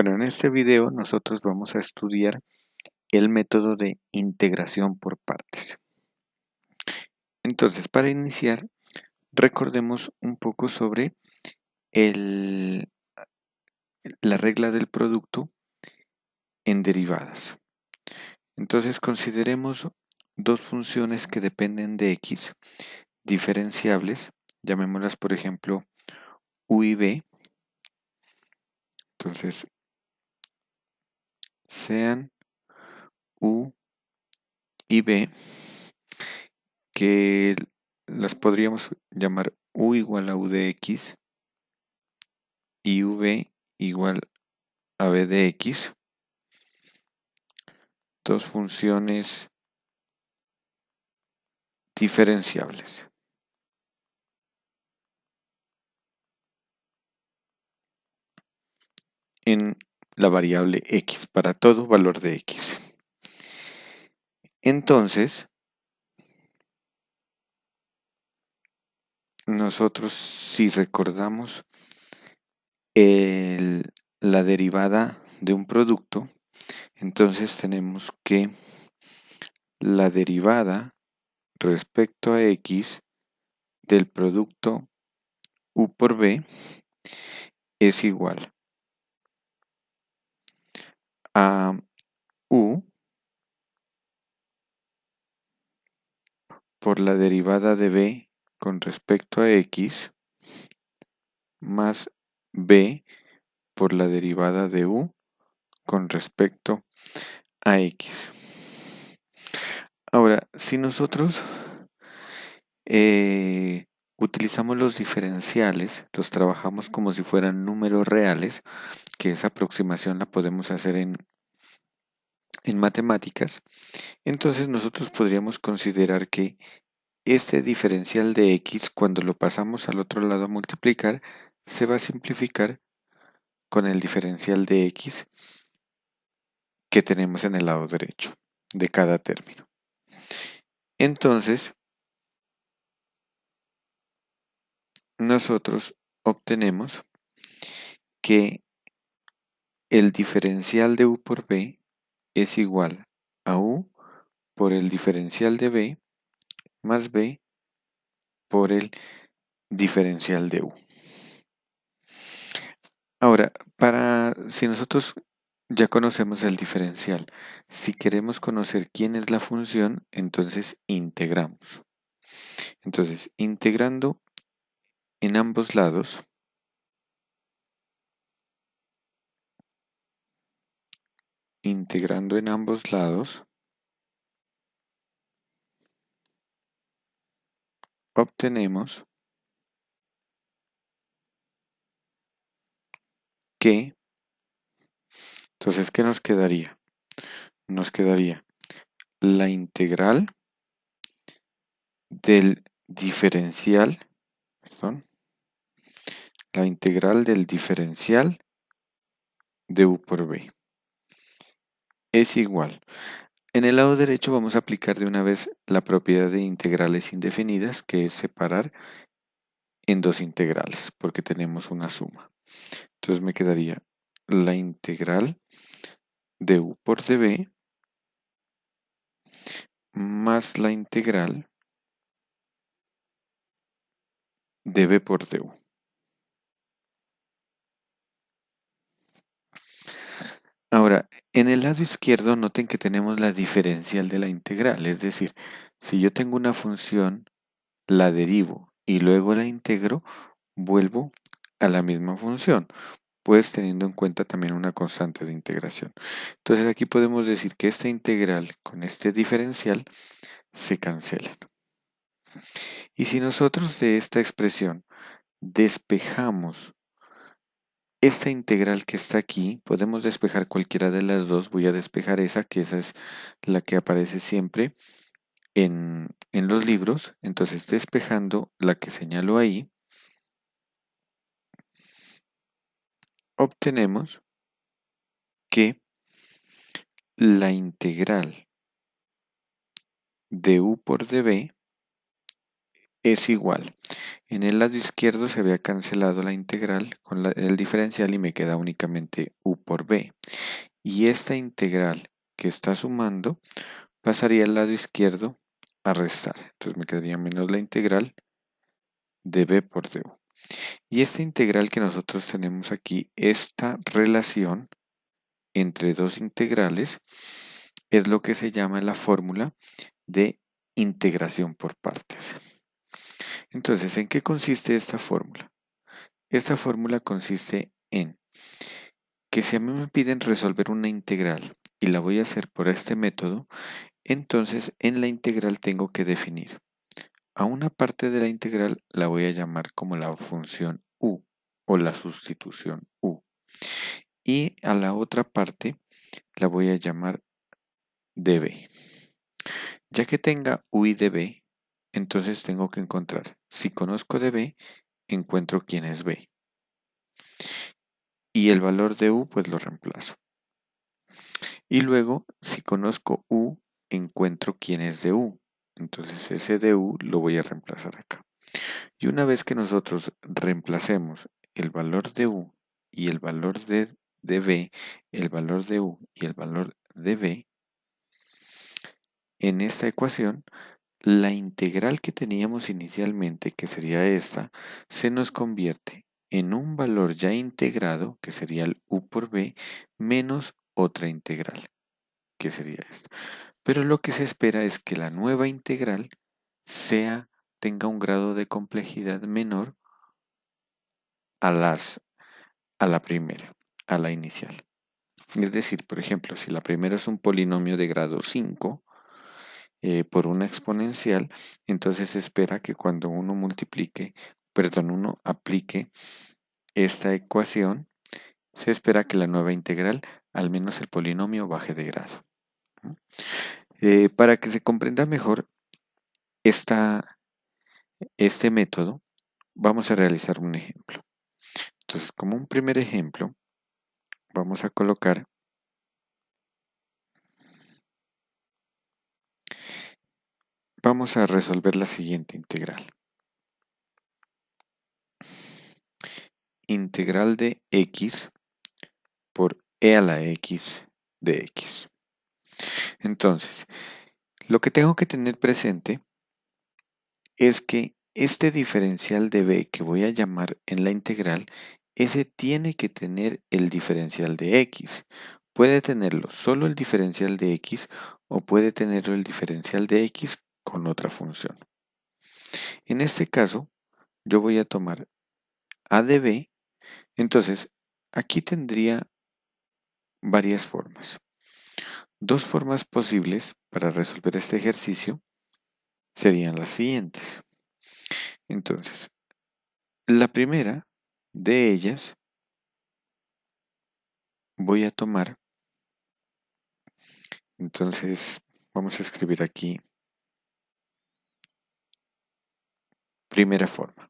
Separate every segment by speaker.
Speaker 1: Bueno, en este video nosotros vamos a estudiar el método de integración por partes. Entonces, para iniciar, recordemos un poco sobre el- la regla del producto en derivadas. Entonces, consideremos dos funciones que dependen de x, diferenciables, llamémoslas por ejemplo u y b. Entonces, sean u y b, que las podríamos llamar u igual a u de x y v igual a b de x, dos funciones diferenciables. En la variable x, para todo valor de x. Entonces, nosotros si recordamos la derivada de un producto, entonces tenemos que la derivada respecto a x del producto u por b es igual a u por la derivada de b con respecto a x más b por la derivada de u con respecto a x. Ahora, si nosotros utilizamos los diferenciales, los trabajamos como si fueran números reales, que esa aproximación la podemos hacer en matemáticas, entonces nosotros podríamos considerar que este diferencial de x, cuando lo pasamos al otro lado a multiplicar, se va a simplificar con el diferencial de x que tenemos en el lado derecho de cada término. Entonces, nosotros obtenemos que el diferencial de u por b es igual a u por el diferencial de b más b por el diferencial de u. Ahora, si nosotros ya conocemos el diferencial, si queremos conocer quién es la función, entonces integramos. Entonces, integrando en ambos lados, obtenemos que, entonces, ¿qué nos quedaría? Nos quedaría la integral del diferencial, perdón, la integral del diferencial de u por b es igual. En el lado derecho vamos a aplicar de una vez la propiedad de integrales indefinidas, que es separar en dos integrales, porque tenemos una suma. Entonces me quedaría la integral de u por db más la integral de b por du. Ahora, en el lado izquierdo noten que tenemos la diferencial de la integral, es decir, si yo tengo una función, la derivo y luego la integro, vuelvo a la misma función, pues teniendo en cuenta también una constante de integración. Entonces aquí podemos decir que esta integral con este diferencial se cancelan. Y si nosotros de esta expresión despejamos esta integral que está aquí, podemos despejar cualquiera de las dos. Voy a despejar esa, que esa es la que aparece siempre en los libros. Entonces, despejando la que señalo ahí, obtenemos que la integral de u por db es igual. En el lado izquierdo se había cancelado la integral con el diferencial y me queda únicamente u por b. Y esta integral que está sumando pasaría al lado izquierdo a restar. Entonces me quedaría menos la integral de b por du. Y esta integral que nosotros tenemos aquí, esta relación entre dos integrales, es lo que se llama la fórmula de integración por partes. Entonces, ¿en qué consiste esta fórmula? Esta fórmula consiste en que si a mí me piden resolver una integral y la voy a hacer por este método, entonces en la integral tengo que definir a una parte de la integral la voy a llamar como la función u o la sustitución u. Y a la otra parte la voy a llamar db. Ya que tenga u y db, entonces tengo que encontrar, si conozco db, encuentro quién es b. Y el valor de u, pues lo reemplazo. Y luego, si conozco u, encuentro quién es de u. Entonces ese de u lo voy a reemplazar acá. Y una vez que nosotros reemplacemos el valor de u y el valor de b, el valor de u y el valor de b, en esta ecuación, la integral que teníamos inicialmente, que sería esta, se nos convierte en un valor ya integrado, que sería el u por b, menos otra integral, que sería esta. Pero lo que se espera es que la nueva integral tenga un grado de complejidad menor a la primera, a la inicial. Es decir, por ejemplo, si la primera es un polinomio de grado 5 por una exponencial, entonces se espera que cuando uno aplique esta ecuación, se espera que la nueva integral, al menos el polinomio, baje de grado. Para que se comprenda mejor este método, vamos a realizar un ejemplo. Entonces, como un primer ejemplo, vamos a vamos a resolver la siguiente integral. Integral de x por e a la x de x. Entonces, lo que tengo que tener presente es que este diferencial de b que voy a llamar en la integral, ese tiene que tener el diferencial de x. Puede tenerlo solo el diferencial de x o puede tenerlo el diferencial de x con otra función. En este caso, yo voy a tomar a de b, entonces aquí tendría varias formas. Dos formas posibles para resolver este ejercicio serían las siguientes. Entonces, la primera de ellas voy a tomar, entonces vamos a escribir aquí primera forma.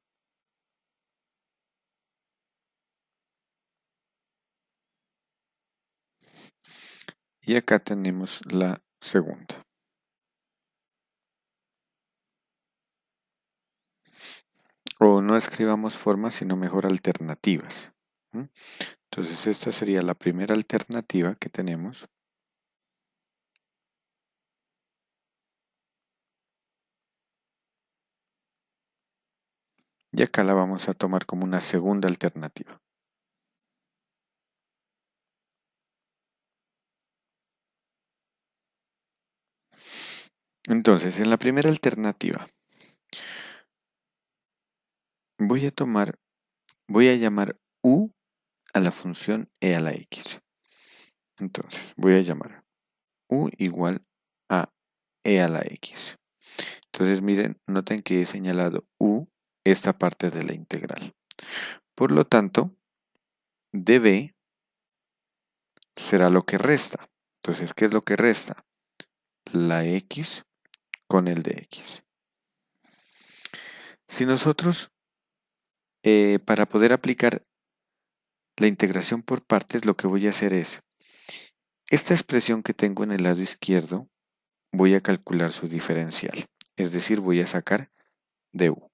Speaker 1: Y acá tenemos la segunda. O no escribamos formas, sino mejor alternativas. Entonces esta sería la primera alternativa que tenemos. Y acá la vamos a tomar como una segunda alternativa. Entonces, en la primera alternativa, voy a llamar u a la función e a la x. Entonces, voy a llamar u igual a e a la x. Entonces, miren, noten que he señalado u, esta parte de la integral. Por lo tanto, db será lo que resta. Entonces, ¿qué es lo que resta? La x con el de x. Si nosotros, para poder aplicar la integración por partes, lo que voy a hacer es, esta expresión que tengo en el lado izquierdo, voy a calcular su diferencial. Es decir, voy a sacar du.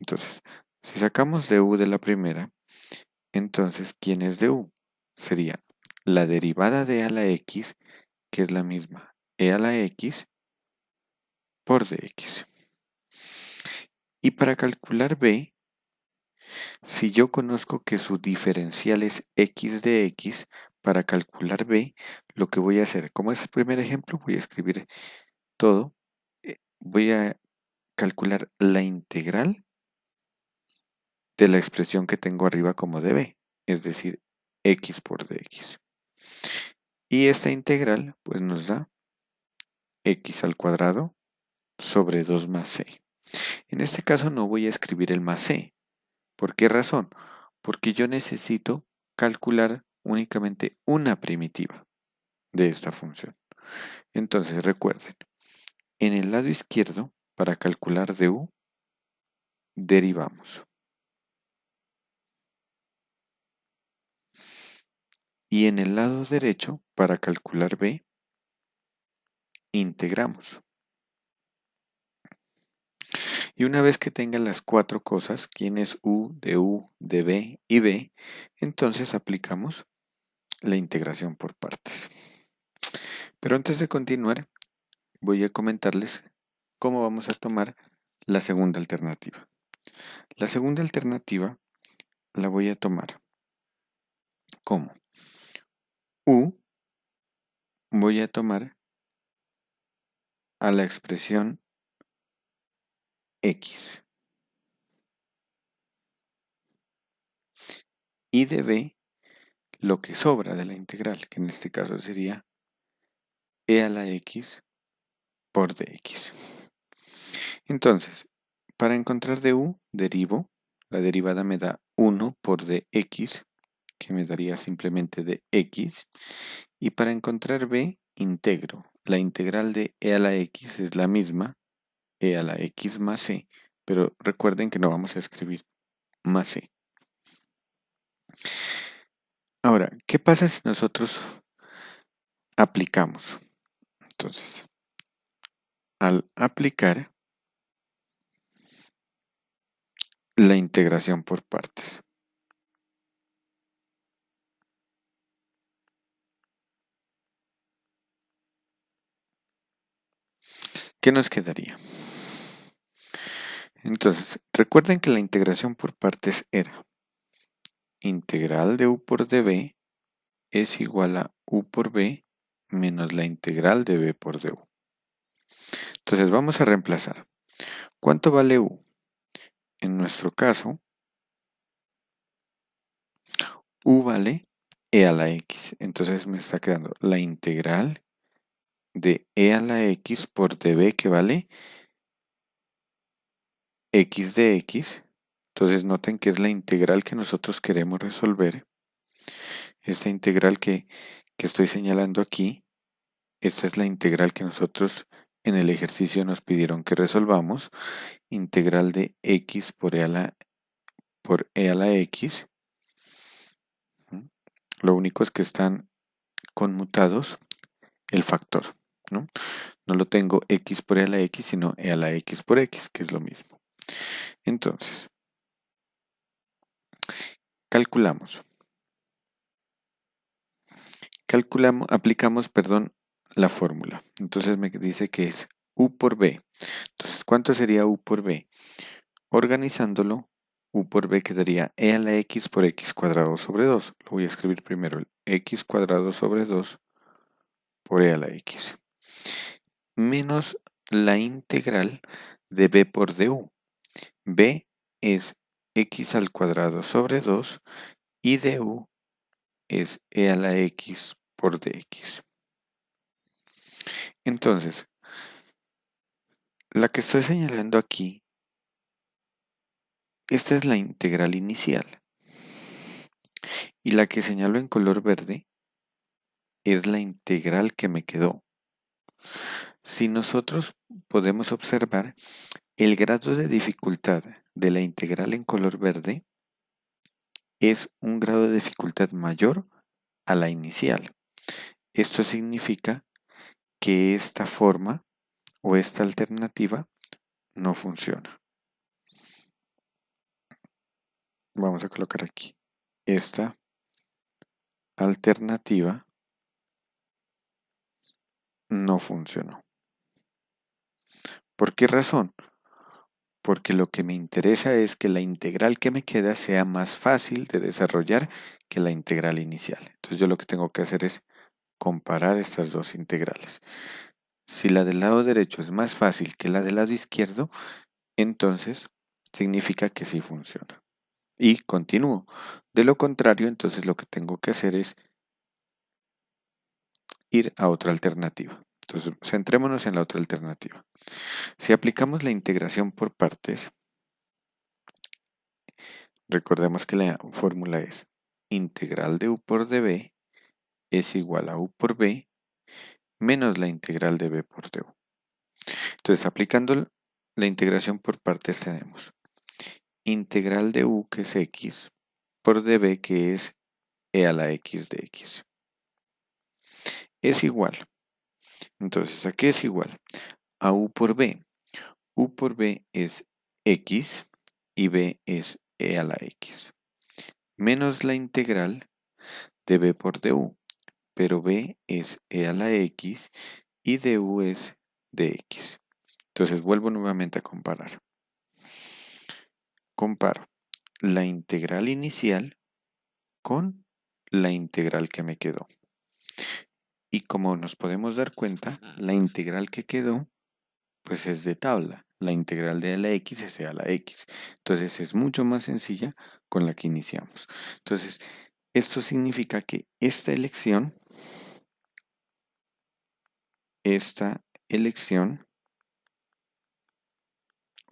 Speaker 1: Entonces, si sacamos du de la primera, entonces, ¿quién es du? sería la derivada de a la x, que es la misma e a la x por dx. Y para calcular b, si yo conozco que su diferencial es x de x, para calcular b, lo que voy a hacer, como es el primer ejemplo, voy a escribir todo. Voy a calcular la integral de la expresión que tengo arriba como de b, es decir, x por dx. Y esta integral pues nos da x al cuadrado sobre 2 más c. En este caso no voy a escribir el más c. ¿Por qué razón? Porque yo necesito calcular únicamente una primitiva de esta función. Entonces recuerden, en el lado izquierdo, para calcular du, derivamos. Y en el lado derecho, para calcular b, integramos. Y una vez que tengan las cuatro cosas, quién es u, de b y b, entonces aplicamos la integración por partes. Pero antes de continuar, voy a comentarles cómo vamos a tomar la segunda alternativa. La segunda alternativa la voy a tomar como u, voy a tomar a la expresión x. Y de b, lo que sobra de la integral, que en este caso sería e a la x por dx. Entonces, para encontrar du, derivo. La derivada me da 1 por dx, que me daría simplemente de x. Y para encontrar b, integro. La integral de e a la x es la misma, e a la x más c, pero recuerden que no vamos a escribir más c. Ahora, ¿qué pasa si nosotros aplicamos? Entonces, al aplicar la integración por partes. ¿Qué nos quedaría? Entonces, recuerden que la integración por partes era integral de u por db es igual a u por b menos la integral de b por du. Entonces vamos a reemplazar. ¿Cuánto vale u? En nuestro caso, u vale e a la x. Entonces me está quedando la integral de e a la x por db, que vale x de x. Entonces noten que es la integral que nosotros queremos resolver. Esta integral que estoy señalando aquí, esta es la integral que nosotros en el ejercicio nos pidieron que resolvamos. Integral de x por e a la x. Lo único es que están conmutados el factor, ¿no? No lo tengo x por e a la x, sino e a la x por x, que es lo mismo. Entonces, calculamos. Aplicamos, la fórmula. Entonces me dice que es u por b. Entonces, ¿cuánto sería u por b? Organizándolo, u por b quedaría e a la x por x cuadrado sobre 2. Lo voy a escribir primero, el x cuadrado sobre 2 por e a la x. Menos la integral de b por du. B es x al cuadrado sobre 2 y du es e a la x por dx. Entonces, la que estoy señalando aquí, esta es la integral inicial. Y la que señalo en color verde es la integral que me quedó. Si nosotros podemos observar, el grado de dificultad de la integral en color verde es un grado de dificultad mayor a la inicial. Esto significa que esta forma o esta alternativa no funciona. Vamos a colocar aquí. Esta alternativa no funcionó. ¿Por qué razón? Porque lo que me interesa es que la integral que me queda sea más fácil de desarrollar que la integral inicial. Entonces yo lo que tengo que hacer es comparar estas dos integrales. Si la del lado derecho es más fácil que la del lado izquierdo, entonces significa que sí funciona. Y continúo. De lo contrario, entonces lo que tengo que hacer es ir a otra alternativa. Entonces, centrémonos en la otra alternativa. Si aplicamos la integración por partes, recordemos que la fórmula es integral de u por db es igual a u por b menos la integral de b por du. Entonces, aplicando la integración por partes tenemos integral de u, que es x, por db, que es e a la x de x. Es igual. Entonces, ¿a qué es igual? A u por b. U por b es x y b es e a la x. Menos la integral de b por du. Pero b es e a la x y du es dx. Entonces vuelvo nuevamente a comparar. Comparo la integral inicial con la integral que me quedó. Y como nos podemos dar cuenta, la integral que quedó pues es de tabla. La integral de la x es a la x. Entonces es mucho más sencilla con la que iniciamos. Entonces, esto significa que esta elección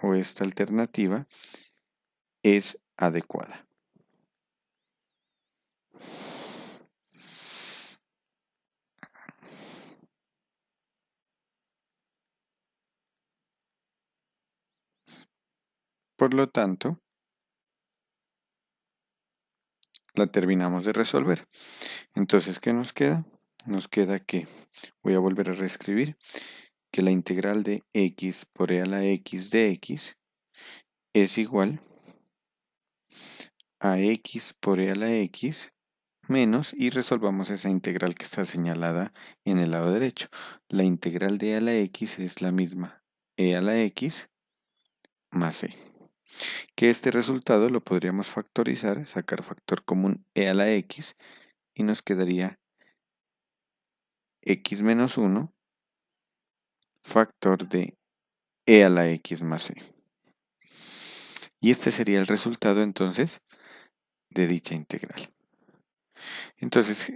Speaker 1: o esta alternativa es adecuada. Por lo tanto, la terminamos de resolver. Entonces, ¿qué nos queda? Nos queda que, voy a volver a reescribir, que la integral de x por e a la x de x es igual a x por e a la x menos, y resolvamos esa integral que está señalada en el lado derecho. La integral de e a la x es la misma e a la x más e. Que este resultado lo podríamos factorizar, sacar factor común e a la x, y nos quedaría x menos 1 factor de e a la x más e. Y este sería el resultado entonces de dicha integral. Entonces,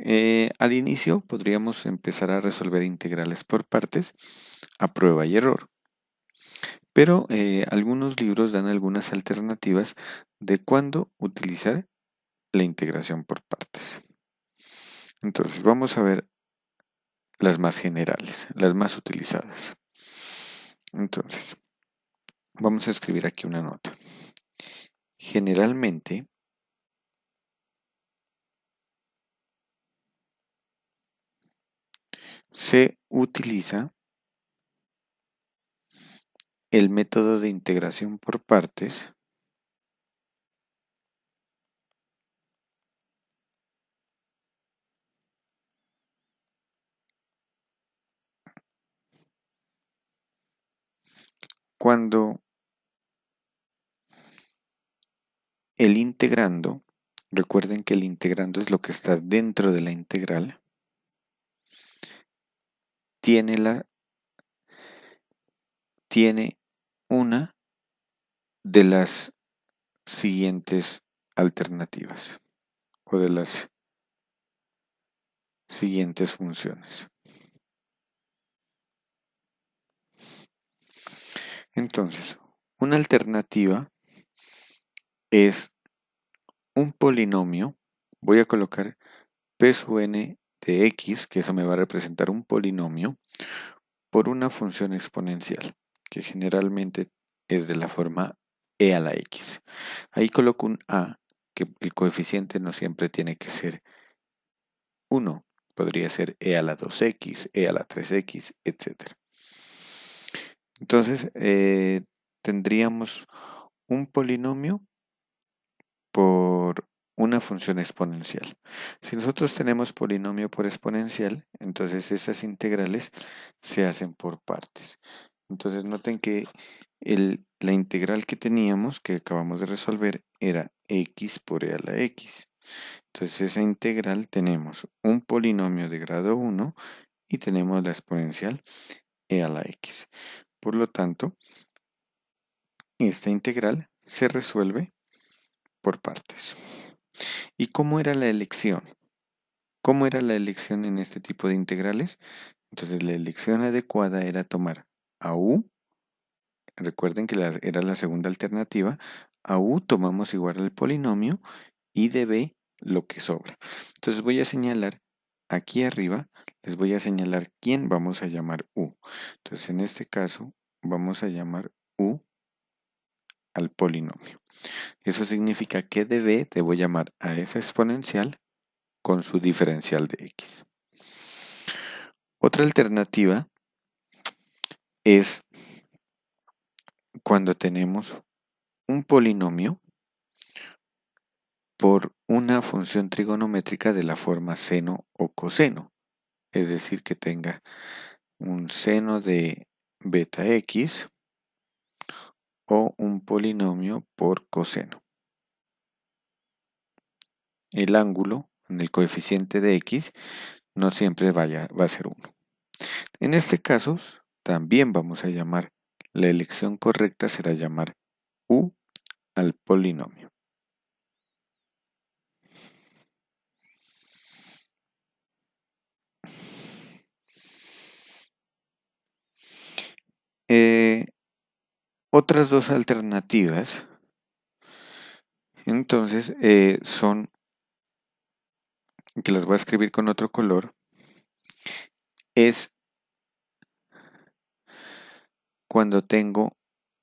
Speaker 1: al inicio podríamos empezar a resolver integrales por partes a prueba y error. Pero algunos libros dan algunas alternativas de cuándo utilizar la integración por partes. Entonces, vamos a ver las más generales, las más utilizadas. Entonces, vamos a escribir aquí una nota. Generalmente, se utiliza el método de integración por partes cuando el integrando, recuerden que el integrando es lo que está dentro de la integral, tiene una de las siguientes alternativas o de las siguientes funciones. Entonces, una alternativa es un polinomio. Voy a colocar p sub n de x, que eso me va a representar un polinomio, por una función exponencial, que generalmente es de la forma e a la x. Ahí coloco un a, que el coeficiente no siempre tiene que ser 1. Podría ser e a la 2x, e a la 3x, etc. Entonces, tendríamos un polinomio por una función exponencial. Si nosotros tenemos polinomio por exponencial, entonces esas integrales se hacen por partes. Entonces noten que la integral que teníamos, que acabamos de resolver, era x por e a la x. Entonces esa integral tenemos un polinomio de grado 1 y tenemos la exponencial e a la x. Por lo tanto, esta integral se resuelve por partes. ¿Y cómo era la elección? ¿Cómo era la elección en este tipo de integrales? Entonces la elección adecuada era tomar a u, recuerden que era la segunda alternativa, a u tomamos igual al polinomio y de b lo que sobra. Entonces voy a señalar aquí arriba, les voy a señalar quién vamos a llamar u. Entonces en este caso vamos a llamar u al polinomio. Eso significa que de b debo llamar a esa exponencial con su diferencial de x. Otra alternativa es cuando tenemos un polinomio por una función trigonométrica de la forma seno o coseno, es decir, que tenga un seno de beta x o un polinomio por coseno. El ángulo en el coeficiente de x no siempre va a ser 1. En este caso, también vamos a llamar, la elección correcta será llamar u al polinomio. Otras dos alternativas, entonces, son, que las voy a escribir con otro color, es cuando tengo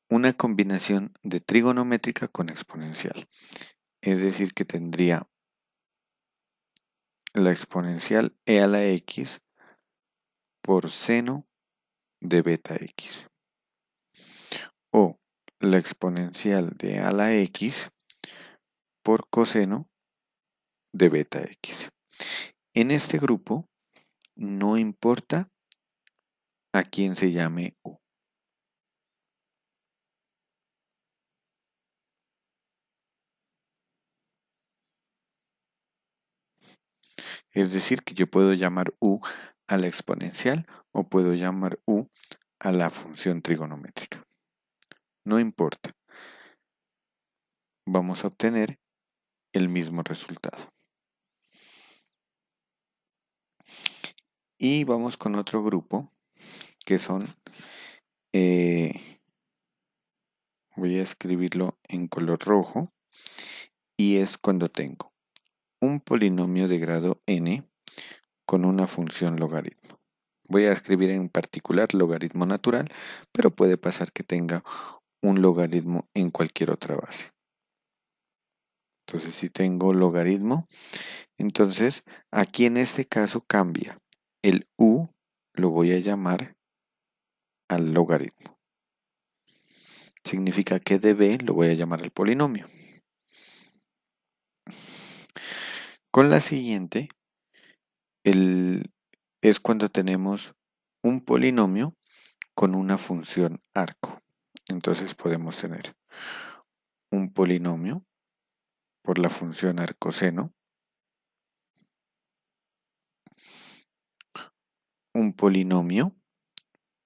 Speaker 1: una combinación de trigonométrica con exponencial. Es decir, que tendría la exponencial e a la x por seno de beta x. O la exponencial de a la x por coseno de beta x. En este grupo no importa a quién se llame u. Es decir, que yo puedo llamar u a la exponencial o puedo llamar u a la función trigonométrica. No importa. Vamos a obtener el mismo resultado. Y vamos con otro grupo que son, voy a escribirlo en color rojo, y es cuando tengo un polinomio de grado n con una función logaritmo. Voy a escribir en particular logaritmo natural, pero puede pasar que tenga un logaritmo en cualquier otra base. Entonces, si tengo logaritmo, entonces aquí en este caso cambia. El u lo voy a llamar al logaritmo. Significa que de b lo voy a llamar al polinomio. Con la siguiente, es cuando tenemos un polinomio con una función arco. Entonces podemos tener un polinomio por la función arcoseno, un polinomio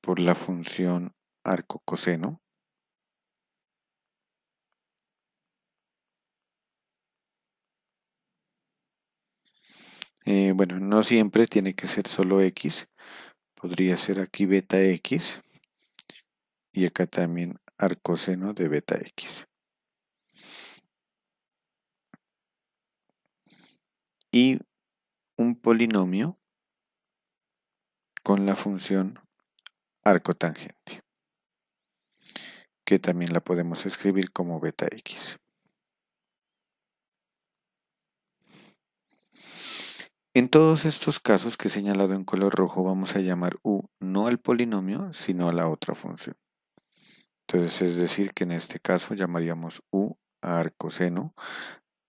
Speaker 1: por la función arcocoseno, bueno, no siempre tiene que ser solo x, podría ser aquí beta x y acá también arcoseno de beta x. Y un polinomio con la función arcotangente, que también la podemos escribir como beta x. En todos estos casos que he señalado en color rojo vamos a llamar u no al polinomio, sino a la otra función. Entonces es decir que en este caso llamaríamos u a arcoseno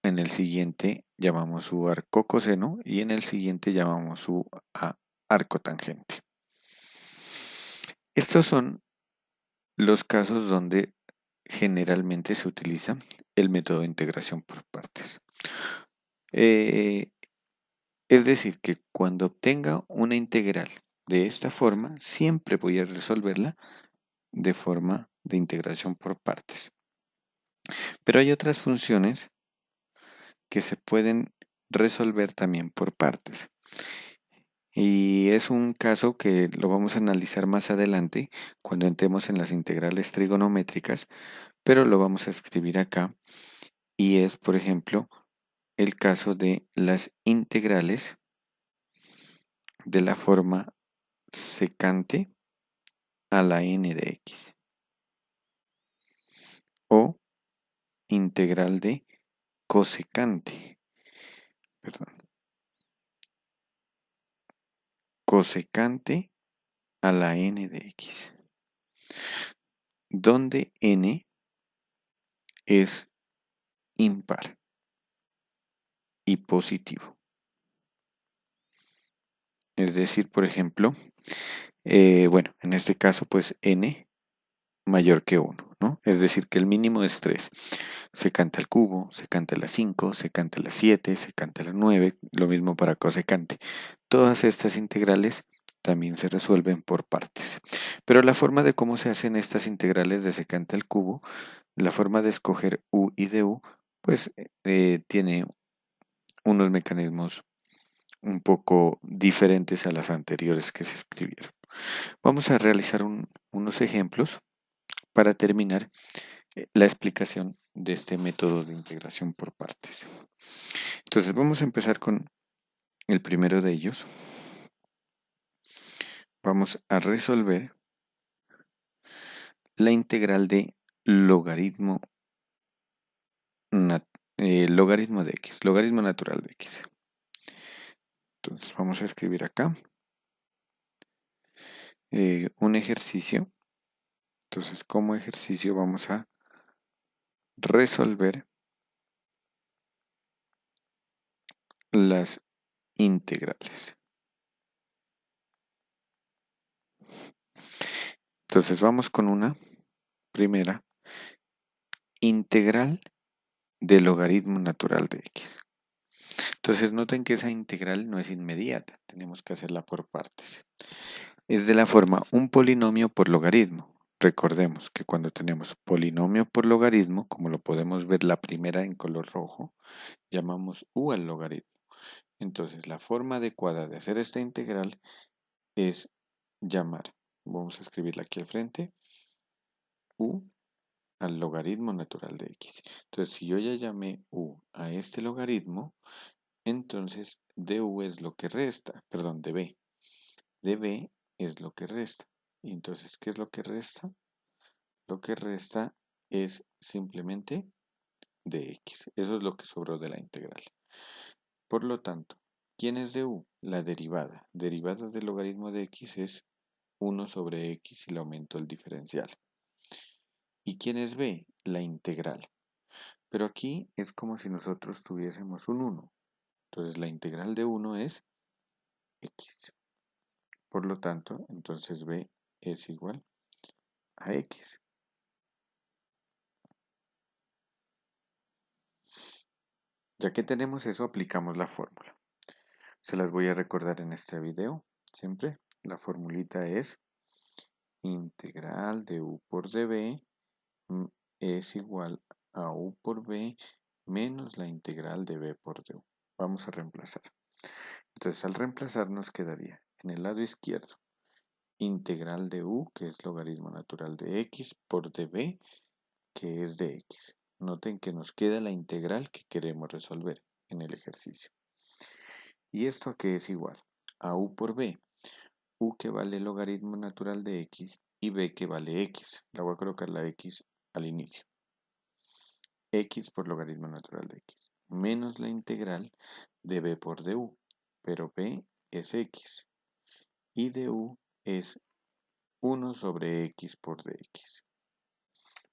Speaker 1: en el siguiente llamamos su arco coseno y en el siguiente llamamos su arco tangente. Estos son los casos donde generalmente se utiliza el método de integración por partes. Es decir, que cuando obtenga una integral de esta forma, siempre voy a resolverla de forma de integración por partes. Pero hay otras funciones que se pueden resolver también por partes. Y es un caso que lo vamos a analizar más adelante cuando entremos en las integrales trigonométricas, pero lo vamos a escribir acá. Y es, por ejemplo, el caso de las integrales de la forma secante a la n de x o integral de cosecante, perdón, cosecante a la n de x, donde n es impar y positivo. Es decir, por ejemplo, bueno, en este caso pues n mayor que 1, ¿no? Es decir, que el mínimo es 3. Secante al cubo, secante a la 5, secante a la 7, secante a la 9, lo mismo para cosecante. Todas estas integrales también se resuelven por partes. Pero la forma de cómo se hacen estas integrales de secante al cubo, la forma de escoger u y du, pues tiene unos mecanismos un poco diferentes a las anteriores que se escribieron. Vamos a realizar unos ejemplos para terminar la explicación de este método de integración por partes. Entonces vamos a empezar con el primero de ellos. Vamos a resolver la integral de logaritmo, logaritmo de x, logaritmo natural de x. Entonces vamos a escribir acá un ejercicio. Entonces como ejercicio vamos a resolver las integrales. Entonces vamos con una primera integral de logaritmo natural de x. Entonces noten que esa integral no es inmediata, tenemos que hacerla por partes. Es de la forma un polinomio por logaritmo. Recordemos que cuando tenemos polinomio por logaritmo, como lo podemos ver la primera en color rojo, llamamos u al logaritmo. Entonces la forma adecuada de hacer esta integral es llamar, vamos a escribirla aquí al frente, u al logaritmo natural de x. Entonces si yo ya llamé u a este logaritmo, entonces du es lo que resta, perdón, db. Db es lo que resta. Y entonces, ¿qué es lo que resta? Lo que resta es simplemente dx. Eso es lo que sobró de la integral. Por lo tanto, ¿quién es du? La derivada. Derivada del logaritmo de x es 1 sobre x y le aumento el diferencial. ¿Y quién es b? La integral. Pero aquí es como si nosotros tuviésemos un 1. Entonces la integral de 1 es x. Por lo tanto, entonces b es igual a x. Ya que tenemos eso, aplicamos la fórmula. Se las voy a recordar en este video, siempre. La formulita es integral de u por db es igual a u por b menos la integral de b por du. Vamos a reemplazar. Entonces, al reemplazar nos quedaría en el lado izquierdo integral de u, que es logaritmo natural de x, por db, que es de x. Noten que nos queda la integral que queremos resolver en el ejercicio. ¿Y esto a qué es igual? A u por b. U que vale logaritmo natural de x y b que vale x. La voy a colocar la x al inicio. X por logaritmo natural de x. Menos la integral de b por du. Pero b es x. Y du es 1 sobre x por dx.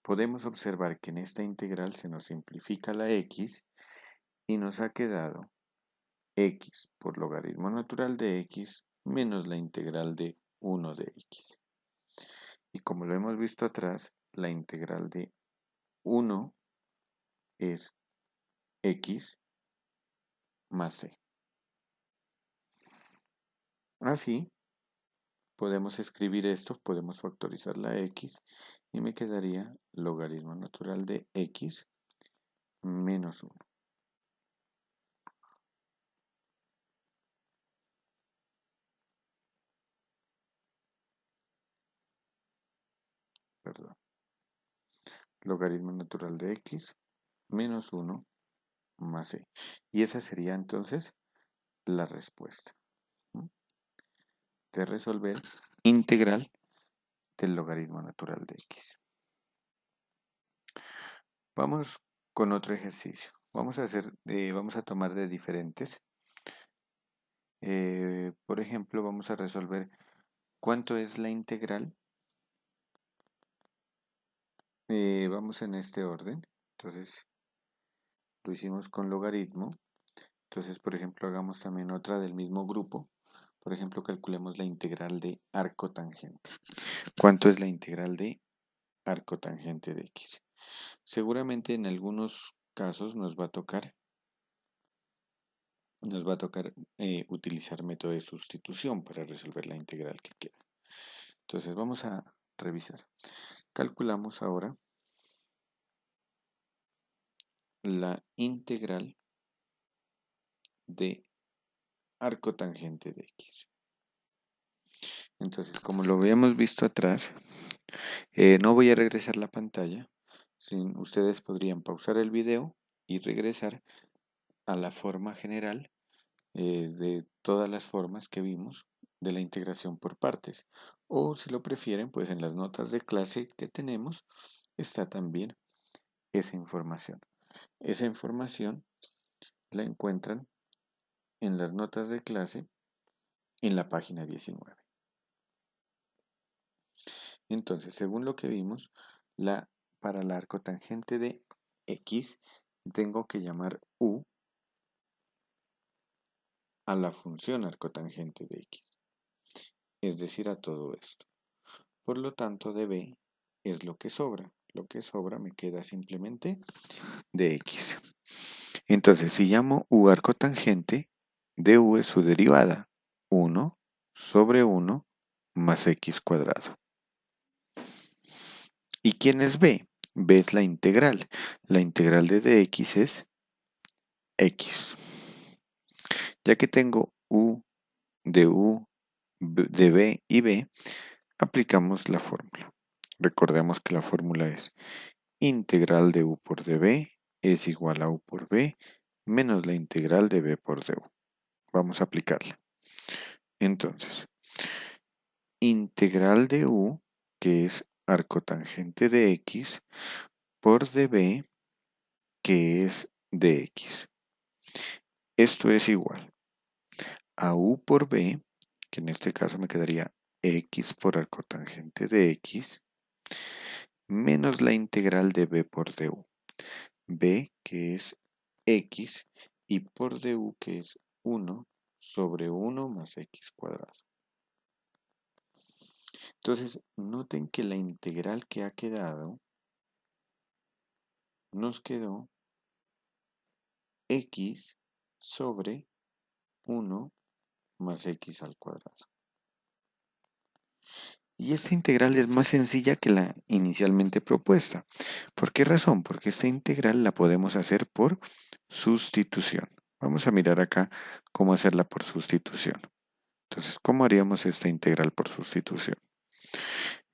Speaker 1: Podemos observar que en esta integral se nos simplifica la x y nos ha quedado x por logaritmo natural de x menos la integral de 1 de x. Y como lo hemos visto atrás, la integral de 1 es x más c. Así, podemos escribir esto, podemos factorizar la x y me quedaría logaritmo natural de x menos 1. Perdón. Logaritmo natural de x menos 1 más c. Y esa sería entonces la respuesta de resolver integral del logaritmo natural de x. Vamos con otro ejercicio. Vamos a tomar de diferentes. Por ejemplo, vamos a resolver cuánto es la integral. Vamos en este orden. Entonces, lo hicimos con logaritmo. Entonces, por ejemplo, hagamos también otra del mismo grupo. Por ejemplo, calculemos la integral de arco tangente. ¿Cuánto es la integral de arco tangente de x? Seguramente en algunos casos nos va a tocar utilizar método de sustitución para resolver la integral que queda. Entonces vamos a revisar. Calculamos ahora la integral de arco tangente de x. Entonces, como lo habíamos visto atrás, no voy a regresar la pantalla. Ustedes podrían pausar el video y regresar a la forma general de todas las formas que vimos de la integración por partes. O si lo prefieren, pues en las notas de clase que tenemos está también esa información. Esa información la encuentran en las notas de clase en la página 19. Entonces, según lo que vimos, para la arcotangente de x tengo que llamar u a la función arcotangente de x, es decir, a todo esto. Por lo tanto, de b es lo que sobra. Lo que sobra me queda simplemente de x. Entonces, si llamo u arcotangente, de u es su derivada, 1 sobre 1 más x cuadrado. ¿Y quién es b? B es la integral. La integral de dx es x. Ya que tengo u, de b y b, aplicamos la fórmula. Recordemos que la fórmula es integral de u por db es igual a u por b menos la integral de b por du. Vamos a aplicarla. Entonces, integral de u, que es arcotangente de x, por db, que es dx. Esto es igual a u por b, que en este caso me quedaría x por arcotangente de x, menos la integral de b por du. B, que es x, y por du, que es 1 sobre 1 más x cuadrado. Entonces, noten que la integral que ha quedado nos quedó x sobre 1 más x al cuadrado. Y esta integral es más sencilla que la inicialmente propuesta. ¿Por qué razón? Porque esta integral la podemos hacer por sustitución. Vamos a mirar acá cómo hacerla por sustitución. Entonces, ¿cómo haríamos esta integral por sustitución?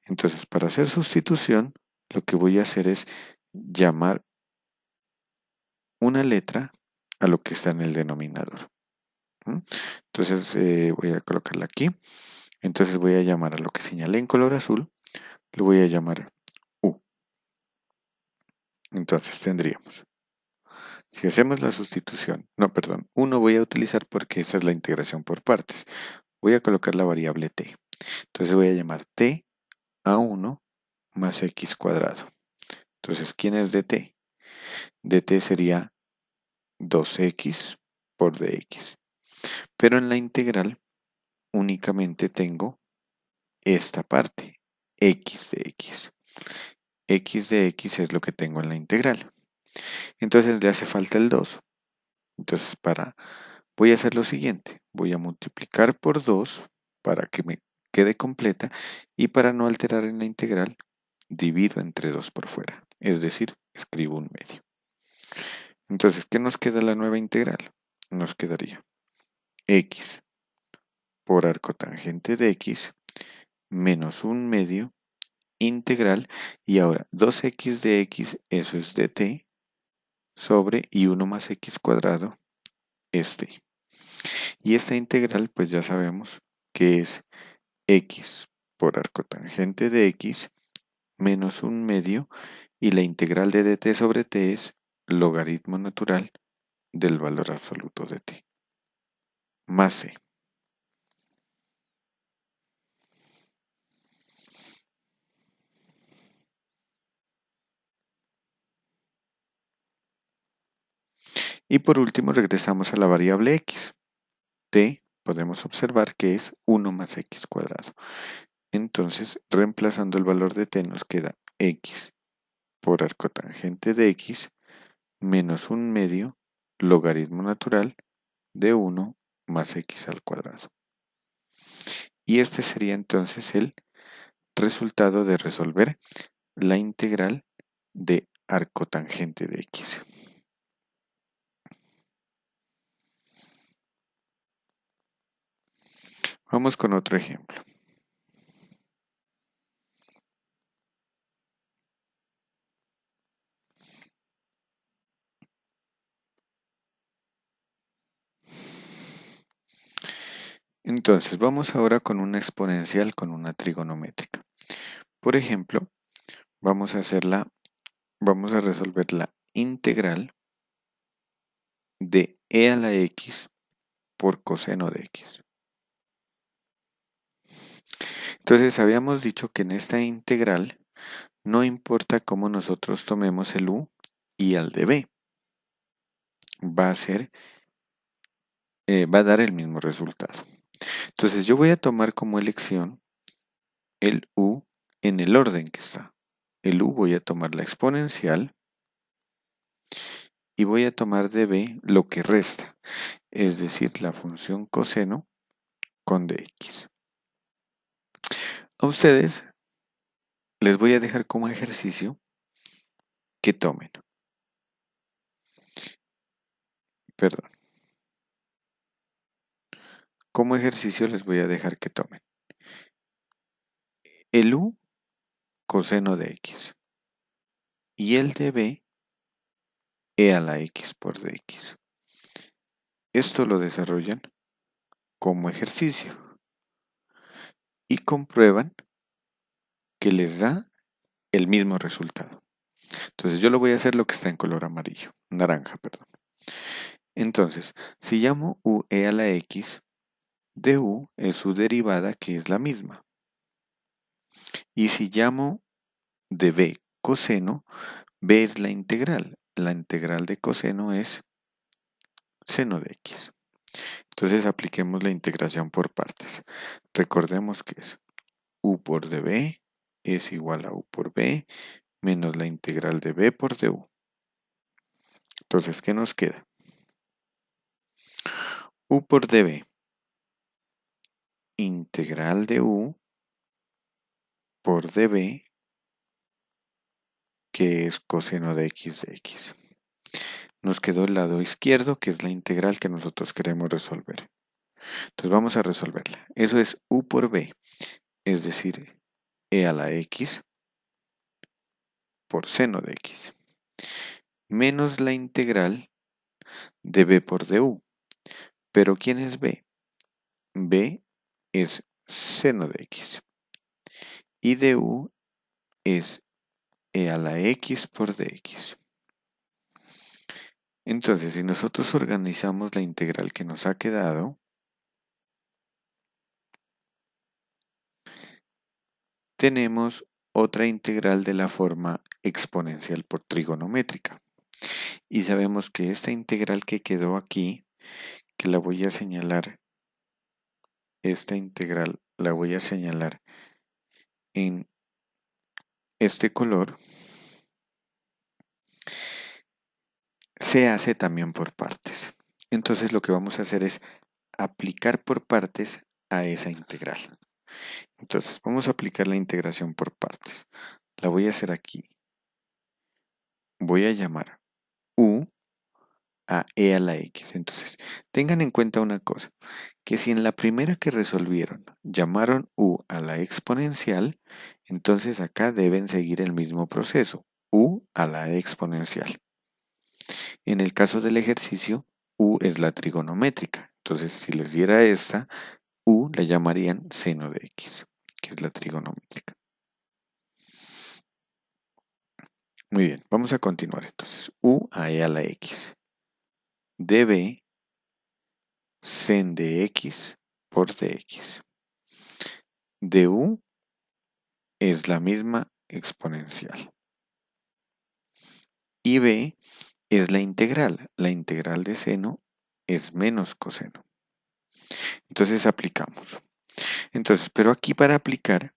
Speaker 1: Entonces, para hacer sustitución, lo que voy a hacer es llamar una letra a lo que está en el denominador. Entonces, voy a colocarla aquí. Entonces voy a llamar a lo que señalé en color azul, lo voy a llamar u. Entonces tendríamos, si hacemos la sustitución, no, perdón, 1 voy a utilizar porque esa es la integración por partes. Voy a colocar la variable t. Entonces voy a llamar t a 1 más x cuadrado. Entonces, ¿quién es dt? Dt sería 2x por dx. Pero en la integral únicamente tengo esta parte, x de x. X de x es lo que tengo en la integral. Entonces le hace falta el 2. Entonces voy a hacer lo siguiente. Voy a multiplicar por 2 para que me quede completa y para no alterar en la integral, divido entre 2 por fuera. Es decir, escribo un medio. Entonces, ¿qué nos queda la nueva integral? Nos quedaría x por arcotangente de x menos un medio integral, y ahora 2x de x, eso es de t, sobre y 1 más x cuadrado es t. Y esta integral pues ya sabemos que es x por arcotangente de x menos un medio, y la integral de dt sobre t es logaritmo natural del valor absoluto de t, más c. Y por último regresamos a la variable x. T podemos observar que es 1 más x cuadrado. Entonces, reemplazando el valor de t nos queda x por arcotangente de x menos un medio logaritmo natural de 1 más x al cuadrado. Y este sería entonces el resultado de resolver la integral de arcotangente de x. Vamos con otro ejemplo. Entonces, vamos ahora con una exponencial con una trigonométrica. Por ejemplo, vamos a resolver la integral de e a la x por coseno de x. Entonces, habíamos dicho que en esta integral no importa cómo nosotros tomemos el u y al de b, va a dar el mismo resultado. Entonces, yo voy a tomar como elección el u en el orden que está. El u voy a tomar la exponencial y voy a tomar de b lo que resta, es decir, la función coseno con dx. A ustedes les voy a dejar como ejercicio que tomen. Perdón. Como ejercicio les voy a dejar que tomen el u coseno de x y el de b e a la x por dx. Esto lo desarrollan como ejercicio y comprueban que les da el mismo resultado. Entonces yo lo voy a hacer lo que está en color amarillo, naranja, perdón. Entonces, si llamo u e a la x, de u es su derivada, que es la misma. Y si llamo de b coseno, b es la integral. La integral de coseno es seno de x. Entonces apliquemos la integración por partes. Recordemos que es u por db es igual a u por b menos la integral de b por du. Entonces, ¿qué nos queda? U por db, integral de u por db, que es coseno de x. Nos quedó el lado izquierdo, que es la integral que nosotros queremos resolver. Entonces vamos a resolverla. Eso es u por b, es decir, e a la x por seno de x, menos la integral de b por du. Pero ¿quién es b? B es seno de x. Y du es e a la x por dx. Entonces, si nosotros organizamos la integral que nos ha quedado, tenemos otra integral de la forma exponencial por trigonométrica. Y sabemos que esta integral que quedó aquí, que la voy a señalar, esta integral la voy a señalar en este color, se hace también por partes. Entonces lo que vamos a hacer es aplicar por partes a esa integral. Entonces vamos a aplicar la integración por partes. La voy a hacer aquí. Voy a llamar u a e a la x. Entonces, tengan en cuenta una cosa, que si en la primera que resolvieron llamaron u a la exponencial, entonces acá deben seguir el mismo proceso, u a la exponencial. En el caso del ejercicio, u es la trigonométrica. Entonces, si les diera esta, u la llamarían seno de x, que es la trigonométrica. Muy bien, vamos a continuar entonces. U a e a la x. db sen de x por dx. du es la misma exponencial. Y b es la integral. La integral de seno es menos coseno. Entonces aplicamos. Entonces, pero aquí para aplicar,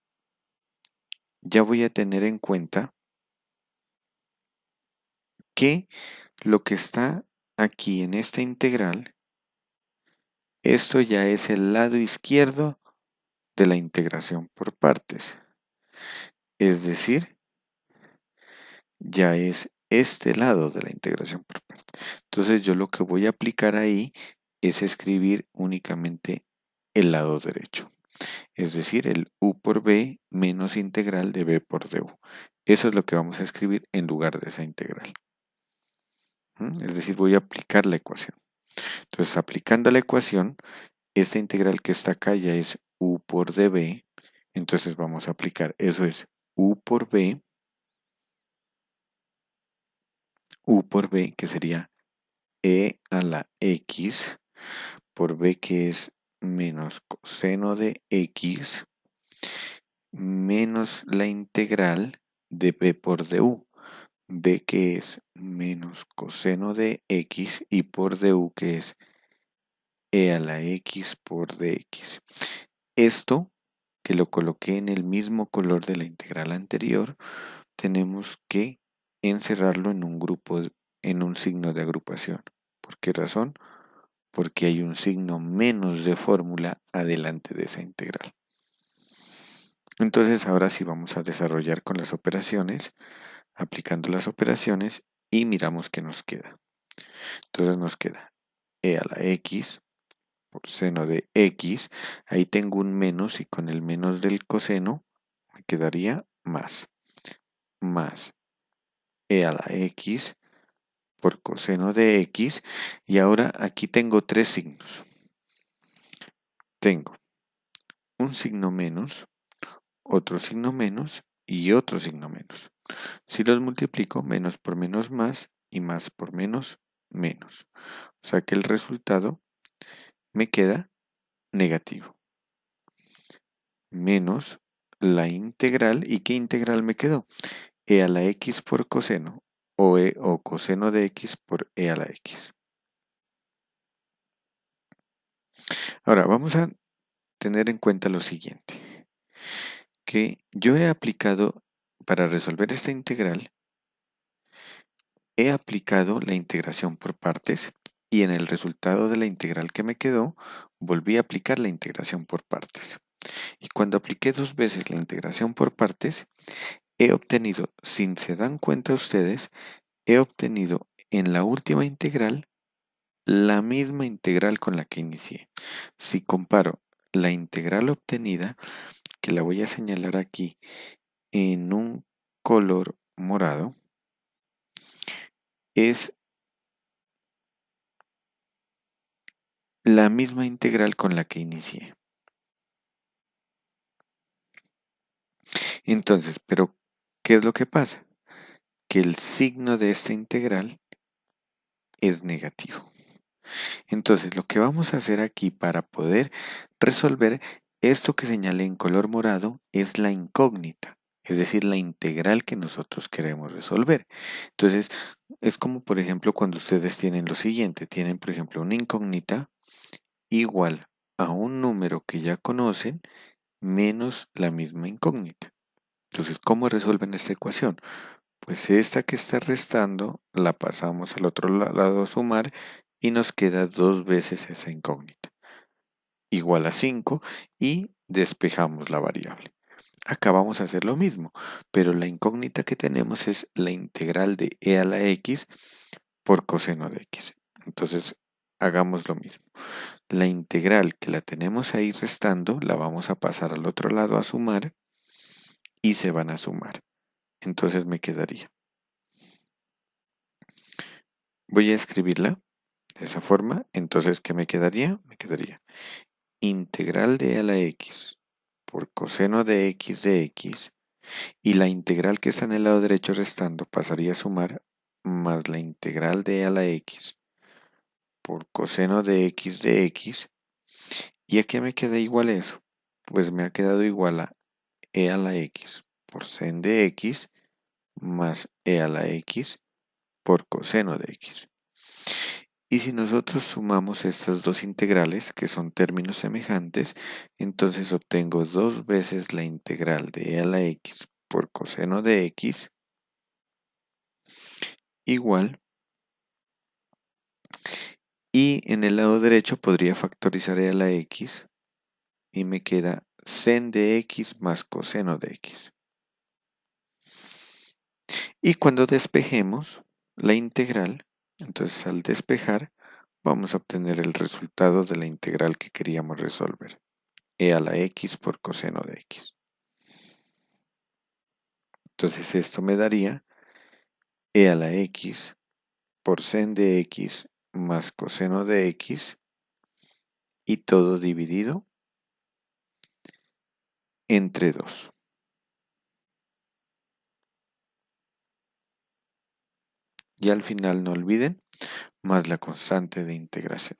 Speaker 1: ya voy a tener en cuenta que lo que está aquí en esta integral, esto ya es el lado izquierdo de la integración por partes. Es decir, ya es este lado de la integración por partes. Entonces yo lo que voy a aplicar ahí es escribir únicamente el lado derecho. Es decir, el u por b menos integral de b por du. Eso es lo que vamos a escribir en lugar de esa integral. Es decir, voy a aplicar la ecuación. Entonces, aplicando la ecuación, esta integral que está acá ya es u por db. Entonces vamos a aplicar, eso es u por b, que sería e a la x, por b que es menos coseno de x, menos la integral de b por du. B que es menos coseno de x y por du que es e a la x por dx. Esto, que lo coloqué en el mismo color de la integral anterior, tenemos que encerrarlo en un grupo, en un signo de agrupación. ¿Por qué razón? Porque hay un signo menos de fórmula adelante de esa integral. Entonces ahora sí vamos a desarrollar con las operaciones, aplicando las operaciones y miramos qué nos queda. Entonces nos queda e a la x por seno de x. Ahí tengo un menos y con el menos del coseno me quedaría más e a la x por coseno de x. Y ahora aquí tengo tres signos. Tengo un signo menos, otro signo menos y otro signo menos. Si los multiplico, menos por menos más y más por menos menos. O sea que el resultado me queda negativo. Menos la integral. ¿Y qué integral me quedó? E a la x por coseno o coseno de x por e a la x. Ahora vamos a tener en cuenta lo siguiente, que yo he aplicado, para resolver esta integral, he aplicado la integración por partes y en el resultado de la integral que me quedó, volví a aplicar la integración por partes. Y cuando apliqué dos veces la integración por partes, he obtenido, sin se dan cuenta ustedes, he obtenido en la última integral la misma integral con la que inicié. Si comparo la integral obtenida, que la voy a señalar aquí en un color morado, es la misma integral con la que inicié. Entonces, pero, ¿qué es lo que pasa? Que el signo de esta integral es negativo. Entonces, lo que vamos a hacer aquí para poder resolver esto que señalé en color morado es la incógnita. es decir, la integral que nosotros queremos resolver. Entonces, es como por ejemplo cuando ustedes tienen lo siguiente, tienen por ejemplo una incógnita igual a un número que ya conocen menos la misma incógnita. Entonces, ¿cómo resuelven esta ecuación? Pues esta que está restando la pasamos al otro lado a sumar y nos queda dos veces esa incógnita, igual a 5 y despejamos la variable. Acá vamos a hacer lo mismo, pero la incógnita que tenemos es la integral de e a la x por coseno de x. Entonces, hagamos lo mismo. La integral que la tenemos ahí restando, la vamos a pasar al otro lado a sumar y se van a sumar. Entonces me quedaría. Voy a escribirla de esa forma. Entonces, ¿qué me quedaría? Me quedaría integral de e a la x por coseno de x y la integral que está en el lado derecho restando pasaría a sumar más la integral de e a la x por coseno de x. ¿Y a qué me queda igual eso? Pues me ha quedado igual a e a la x por sen de x más e a la x por coseno de x. Y si nosotros sumamos estas dos integrales, que son términos semejantes, entonces obtengo dos veces la integral de e a la x por coseno de x igual. Y en el lado derecho podría factorizar e a la x y me queda sen de x más coseno de x. Y cuando despejemos la integral, entonces al despejar vamos a obtener el resultado de la integral que queríamos resolver, e a la x por coseno de x. Entonces esto me daría e a la x por sen de x más coseno de x y todo dividido entre 2. Y al final no olviden más la constante de integración.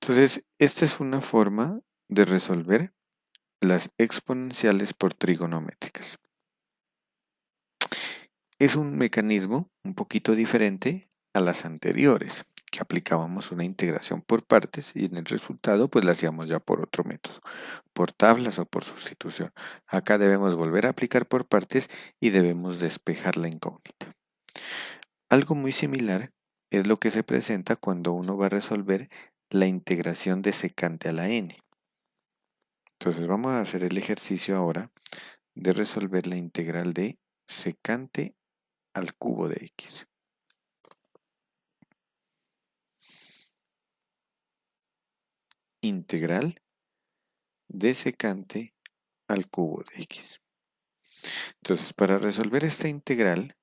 Speaker 1: Entonces, esta es una forma de resolver las exponenciales por trigonométricas. Es un mecanismo un poquito diferente a las anteriores, que aplicábamos una integración por partes y en el resultado pues la hacíamos ya por otro método, por tablas o por sustitución. Acá debemos volver a aplicar por partes y debemos despejar la incógnita. Algo muy similar es lo que se presenta cuando uno va a resolver la integración de secante a la n. Entonces vamos a hacer el ejercicio ahora de resolver la integral de secante al cubo de x. Integral de secante al cubo de x. Entonces, para resolver esta integral,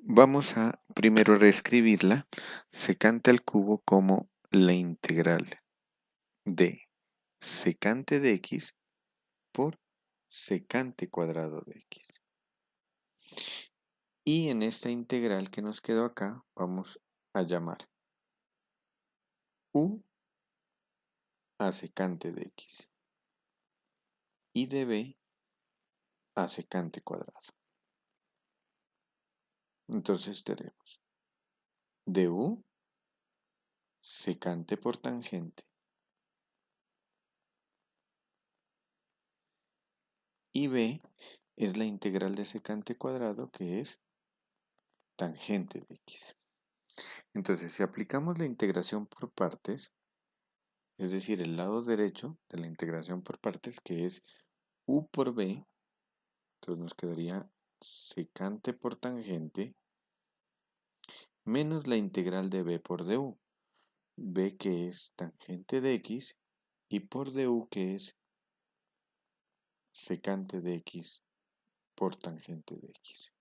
Speaker 1: vamos a primero reescribirla secante al cubo como la integral de secante de x por secante cuadrado de x. Y en esta integral que nos quedó acá, vamos a llamar u a secante de x y de b a secante cuadrado. Entonces tenemos du secante por tangente y b es la integral de secante cuadrado que es tangente de x. Entonces, si aplicamos la integración por partes, es decir, el lado derecho de la integración por partes, que es u por b, entonces nos quedaría secante por tangente menos la integral de b por du. B que es tangente de x y por du que es secante de x por tangente de x.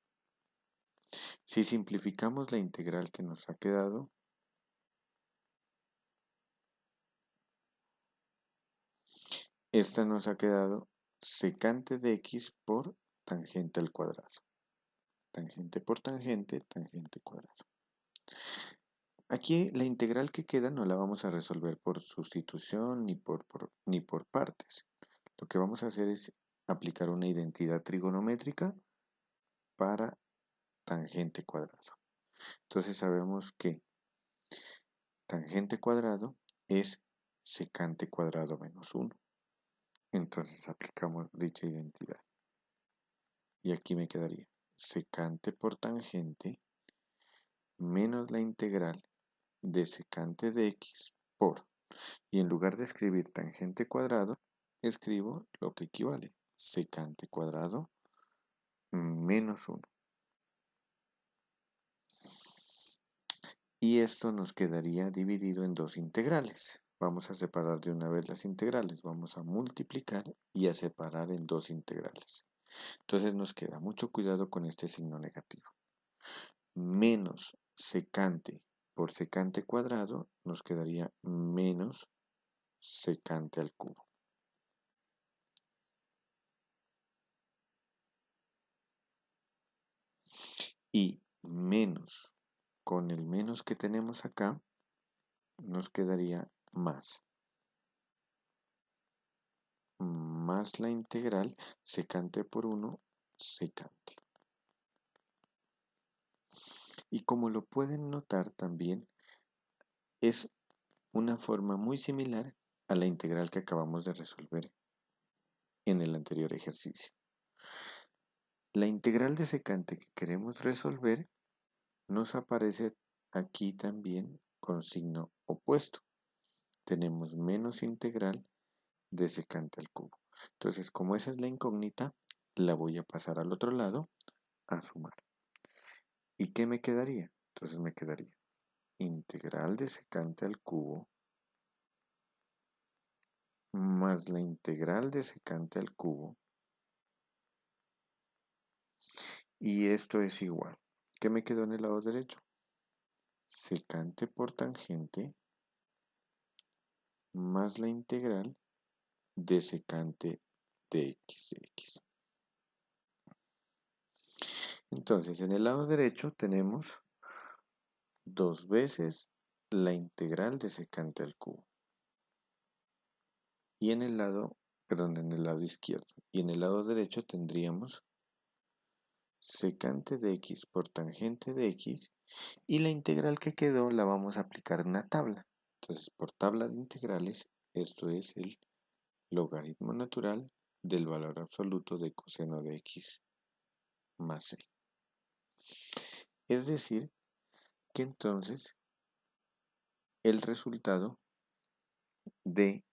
Speaker 1: Si simplificamos la integral que nos ha quedado, esta nos ha quedado secante de x por tangente al cuadrado. Tangente por tangente, tangente cuadrado. Aquí la integral que queda no la vamos a resolver por sustitución ni por partes. Lo que vamos a hacer es aplicar una identidad trigonométrica para tangente cuadrado. Entonces sabemos que tangente cuadrado es secante cuadrado menos 1. Entonces aplicamos dicha identidad. Y aquí me quedaría secante por tangente menos la integral de secante de x por, y en lugar de escribir tangente cuadrado, escribo lo que equivale, secante cuadrado menos 1. Y esto nos quedaría dividido en dos integrales. Vamos a separar de una vez las integrales, vamos a multiplicar y a separar en dos integrales. Entonces nos queda mucho cuidado con este signo negativo. Menos secante por secante cuadrado nos quedaría menos secante al cubo. Y menos, con el menos que tenemos acá, nos quedaría más la integral secante por 1 secante. Y como lo pueden notar también, es una forma muy similar a la integral que acabamos de resolver en el anterior ejercicio. La integral de secante que queremos resolver nos aparece aquí también con signo opuesto. Tenemos menos integral de secante al cubo. Entonces, como esa es la incógnita, la voy a pasar al otro lado a sumar. ¿Y qué me quedaría? Entonces me quedaría integral de secante al cubo más la integral de secante al cubo. Y esto es igual. ¿Qué me quedó en el lado derecho? Secante por tangente más la integral de secante de x de x. Entonces, en el lado derecho tenemos 2 veces la integral de secante al cubo. Y en el lado, en el lado izquierdo. Y en el lado derecho tendríamos secante de x por tangente de x. Y la integral que quedó la vamos a aplicar en una tabla. Entonces, por tabla de integrales, esto es el logaritmo natural del valor absoluto de coseno de x más c. Es decir, que entonces el resultado de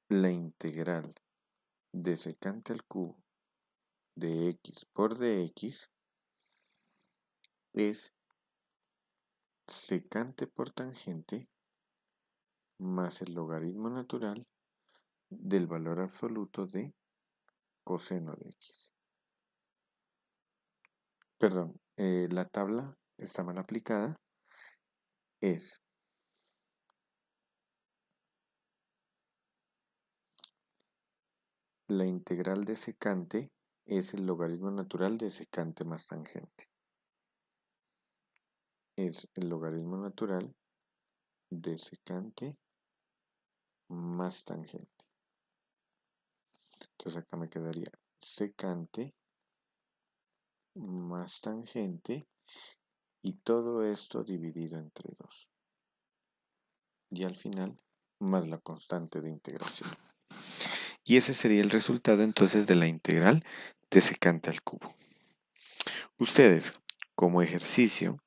Speaker 1: la integral de secante al cubo de x por dx es secante por tangente más el logaritmo natural del valor absoluto de coseno de x. Perdón, la tabla está mal aplicada. Es la integral de secante es el logaritmo natural de secante más tangente. Es el logaritmo natural de secante más tangente. Entonces acá me quedaría secante más tangente y todo esto dividido entre 2. Y al final más la constante de integración. Y ese sería el resultado entonces de la integral de secante al cubo. Ustedes, como ejercicio,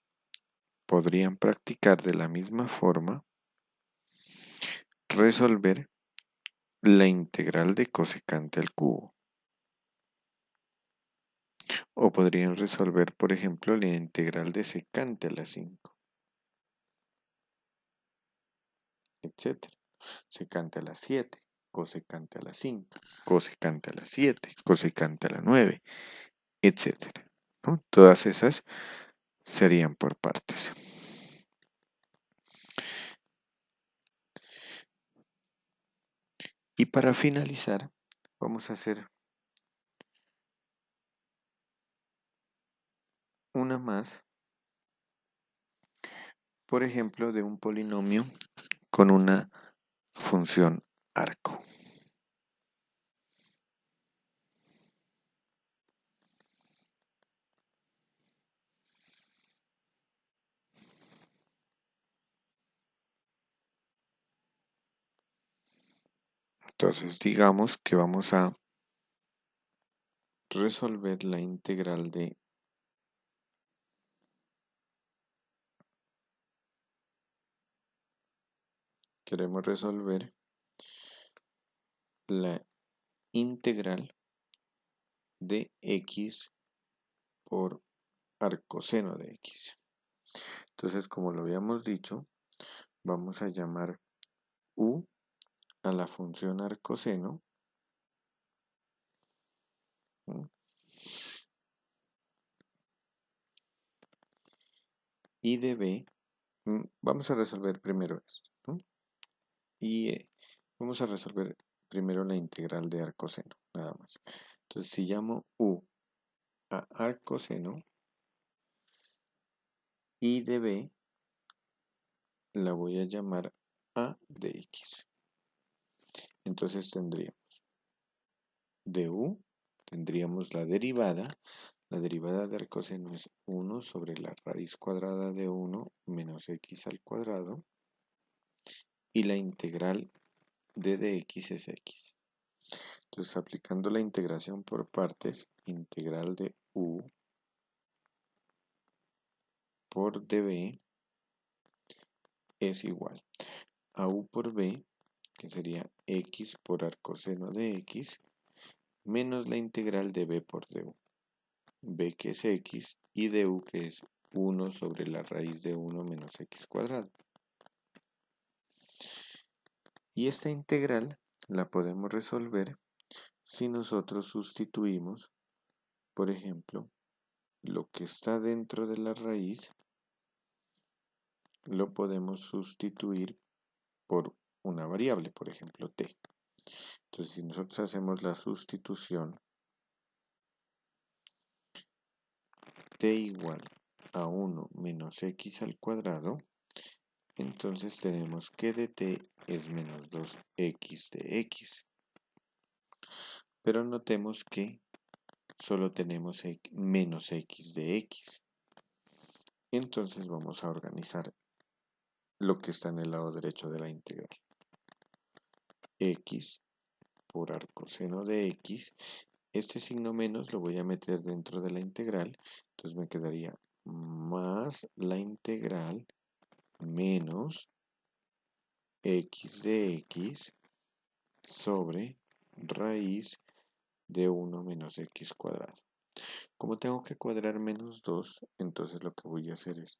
Speaker 1: podrían practicar de la misma forma resolver la integral de cosecante al cubo. O podrían resolver, por ejemplo, la integral de secante a la 5, etc. Secante a la 7, cosecante a la 5, cosecante a la 7, cosecante a la 9, etc. ¿no? Todas esas serían por partes. Y para finalizar, vamos a hacer una más por ejemplo, de un polinomio con una función arco. Entonces, digamos que vamos a resolver la integral de queremos resolver la integral de x por arcoseno de x. Entonces, como lo habíamos dicho, vamos a llamar u a la función arcoseno. Y de b, vamos a resolver primero esto, ¿no? Y vamos a resolver primero la integral de arcoseno, nada más. Entonces, si llamo u a arcoseno, y de b la voy a llamar a de x. Entonces tendríamos de u, tendríamos la derivada de arcoseno es 1 sobre la raíz cuadrada de 1 menos x al cuadrado, y la integral de dx es x. Entonces, aplicando la integración por partes, integral de u por db es igual a u por b, que sería x por arcoseno de x, menos la integral de b por du. B que es x y du que es 1 sobre la raíz de 1 menos x cuadrado. Y esta integral la podemos resolver si nosotros sustituimos, por ejemplo, lo que está dentro de la raíz, lo podemos sustituir por una variable, por ejemplo, t. Entonces, si nosotros hacemos la sustitución t igual a 1 menos x al cuadrado, entonces tenemos que de t es menos 2x de x. Pero notemos que solo tenemos menos x de x. Entonces vamos a organizar lo que está en el lado derecho de la integral. X por arcoseno de x. Este signo menos lo voy a meter dentro de la integral. Entonces me quedaría más la integral menos x de x sobre raíz de 1 menos x cuadrado. Como tengo que cuadrar menos 2, entonces lo que voy a hacer es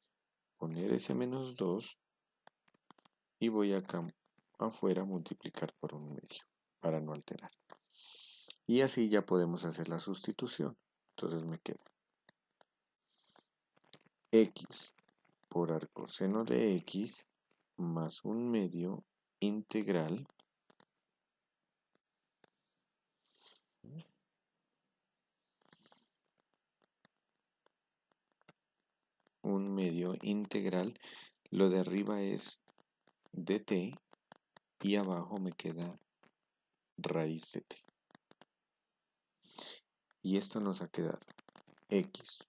Speaker 1: poner ese menos 2 y voy acá afuera a multiplicar por un medio para no alterar. Y así ya podemos hacer la sustitución. Entonces me queda x por arcoseno de x más un medio integral lo de arriba es dt y abajo me queda raíz de t. Y esto nos ha quedado x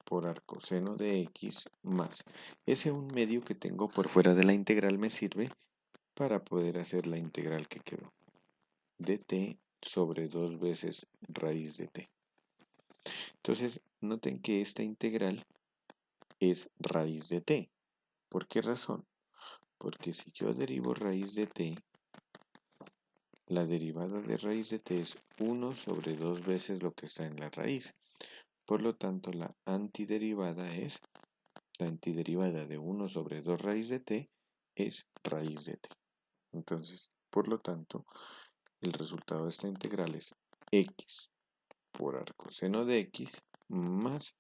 Speaker 1: por arcoseno de x más ese un medio que tengo por fuera de la integral me sirve para poder hacer la integral que quedó de t sobre 2 veces raíz de t. Entonces noten que esta integral es raíz de t. ¿Por qué razón? Porque si yo derivo raíz de t, la derivada de raíz de t es 1 sobre 2 veces lo que está en la raíz. Por lo tanto, la antiderivada de 1 sobre 2 raíz de t es raíz de t. Entonces, por lo tanto, el resultado de esta integral es x por arcoseno de x más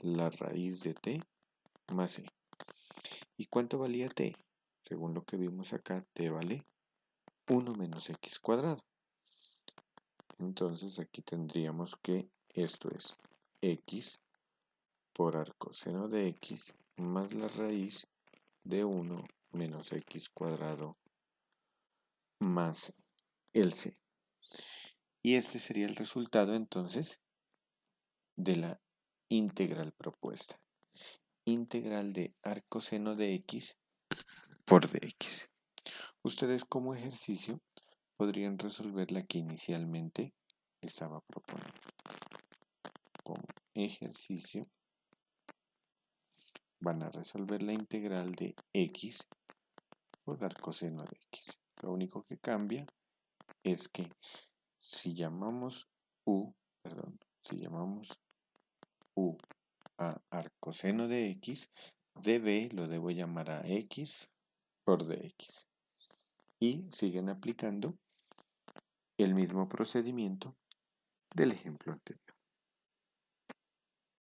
Speaker 1: la raíz de t más e. ¿Y cuánto valía t? Según lo que vimos acá, t vale 1 menos x cuadrado. Entonces aquí tendríamos que esto es x por arcoseno de x más la raíz de 1 menos x cuadrado más el c. Y este sería el resultado entonces de la integral propuesta. Integral de arcoseno de x por dx. Ustedes como ejercicio podrían resolver la que inicialmente estaba proponiendo. Como ejercicio van a resolver la integral de x por arcoseno de x. Lo único que cambia es que si llamamos u a arcoseno de x, db lo debo llamar a x por dx. Y siguen aplicando el mismo procedimiento del ejemplo anterior.